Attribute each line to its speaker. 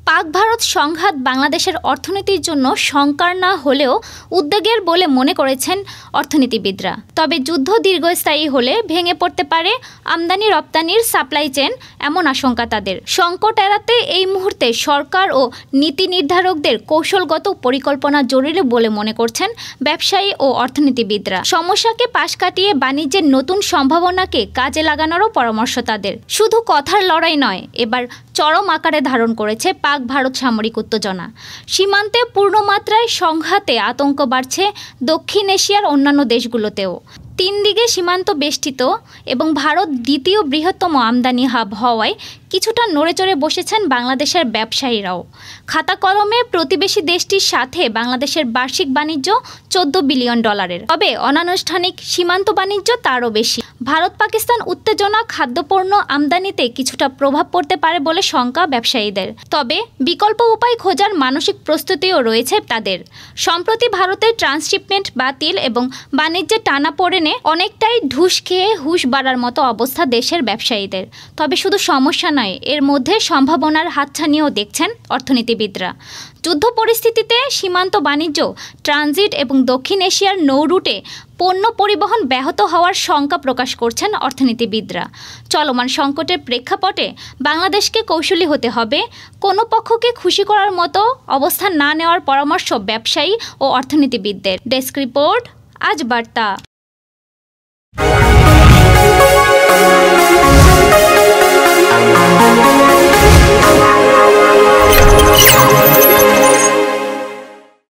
Speaker 1: পাক ভারত সংঘাত বাংলাদেশের অর্থনীতির জন্য শঙ্কার না হলেও উদ্বেগের বলে মনে করেছেন অর্থনীতিবিদরা। তবে যুদ্ধ দীর্ঘস্থায়ী হলে ভেঙে পড়তে পারে আমদানি রপ্তানির সাপ্লাই চেন, এমন আশঙ্কা তাদের। সংকট এড়াতে এই মুহূর্তে সরকার ও নীতি নির্ধারকদের কৌশলগত পরিকল্পনা জরুরি বলে মনে করছেন ব্যবসায়ী ও অর্থনীতিবিদরা। সমস্যাকে পাশ কাটিয়ে বাণিজ্যের নতুন সম্ভাবনাকে কাজে লাগানোরও পরামর্শ তাদের। শুধু কথার লড়াই নয়, এবার চরম আকারে ধারণ করেছে পাক ভারত সামরিক উত্তেজনা। সীমান্তে পূর্ণমাত্রায় সংঘাতে আতঙ্ক বাড়ছে দক্ষিণ এশিয়ার অন্যান্য দেশগুলোতেও। তিন দিকে সীমান্ত বেষ্টিত এবং ভারত দ্বিতীয় বৃহত্তম আমদানি হাব হওয়ায় কিছুটা নড়েচড়ে বসেছেন বাংলাদেশের ব্যবসায়ীরাও। খাতা কলমে প্রতিবেশী দেশটির সাথে বাংলাদেশের বার্ষিক বাণিজ্য 14 বিলিয়ন ডলারের, তবে অনানুষ্ঠানিক সীমান্ত বাণিজ্য তারও বেশি। ভারত পাকিস্তান উত্তেজনা খাদ্যপণ্য আমদানিতে কিছুটা প্রভাব পড়তে পারে বলে শঙ্কা ব্যবসায়ীদের। তবে বিকল্প উপায় খোঁজার মানসিক প্রস্তুতিও রয়েছে তাদের। সম্প্রতি ভারতের ট্রান্সশিপমেন্ট বাতিল এবং বাণিজ্যে টানাপোড়েনে অনেকটাই ঢুস খেয়ে হুঁশ বাড়ার মতো অবস্থা দেশের ব্যবসায়ীদের। তবে শুধু সমস্যা নয়, এর মধ্যে সম্ভাবনার হাতছানিও দেখছেন অর্থনীতিবিদরা। যুদ্ধ পরিস্থিতিতে সীমান্ত বাণিজ্য, ট্রানজিট এবং দক্ষিণ এশিয়ার নৌ রুটে পণ্য পরিবহন ব্যাহত হওয়ার শঙ্কা প্রকাশ করছেন অর্থনীতিবিদরা। চলমান সংকটের প্রেক্ষাপটে বাংলাদেশকে কৌশলী হতে হবে। কোনো পক্ষকে খুশি করার মতো অবস্থান না নেওয়ার পরামর্শ ব্যবসায়ী ও অর্থনীতিবিদদের। ডেস্ক রিপোর্ট, আজ বার্তা।